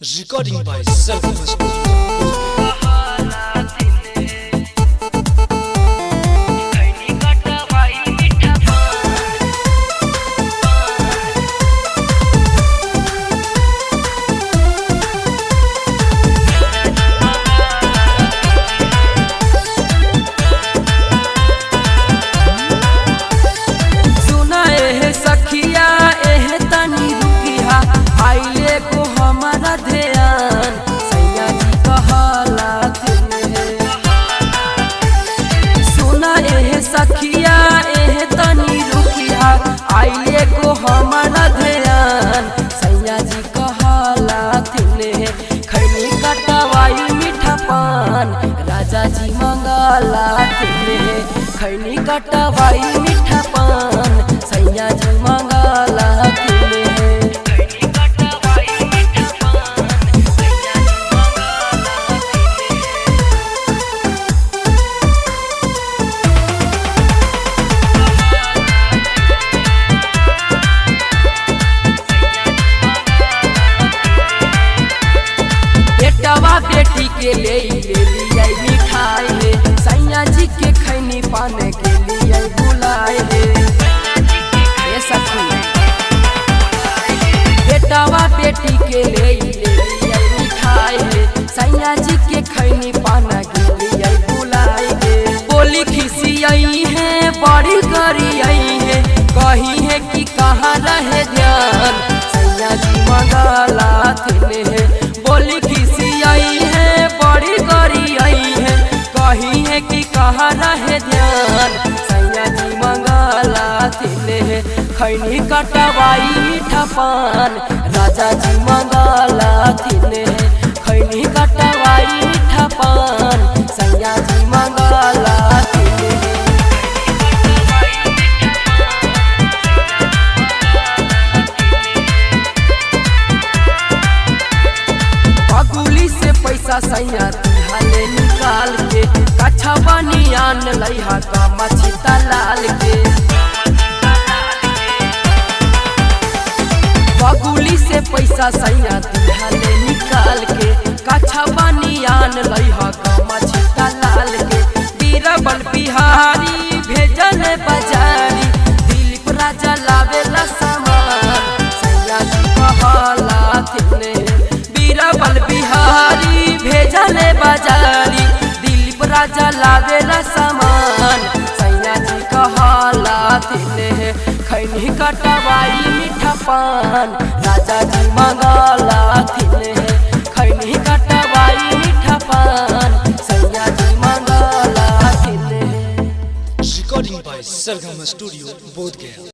Recording by Sargam Studio. सखिया एह तनी रुकिया आइले को हमारा ध्यान सैया जी कहला थिने खैनी कटवाई मीठा पान राजा जी मंगला थिने खैनी कटवाई मीठा पान सैया जी मंगला थिने बेटी के ले लिया मिठाई है सैया जी के खैनी पाने के लिए बुलाए है बेटावा बेटी के ले लिया मिठाई है सैया जी के खैनी पाने के लिए बुलाए है बोली खिसी आई है बड़ी करी आई है कही है कि कहाँ रहे ध्यान सैया जी मंगला थिने है बोली खिसी आई है बड़ी करी आई है कही है कि कहाँ रहे ध्यान सैया जी मंगला थिने है खैनी कटवाई मीठा पान राजा जी मंगला थिने है खैनी कटवाई मीठा पान सैया जी मंगला थिने है पैसा सैया तिहाले निकाल के कच्छा बनी आन लइहा का मछी तलाल के बगुली से पैसा सैया तिहाले निकाल के कच्छा बनी आन लइहा का मछी तलाल के बीरबल बिहारी भेजल बाजारी दिलीप राजा लावेला सामान सैया जी कहला थिने बीरबल बिहारी भेजले बाजारी दिलीप राजा लावेला सामान सैया जी कहला थिने खैनी कटवाई मीठा पान राजा जी मंगला थिने खैनी कटवाई मीठा पान सैया जी मंगला थिने। Recording by Sargam Studio, Bodh Gaya.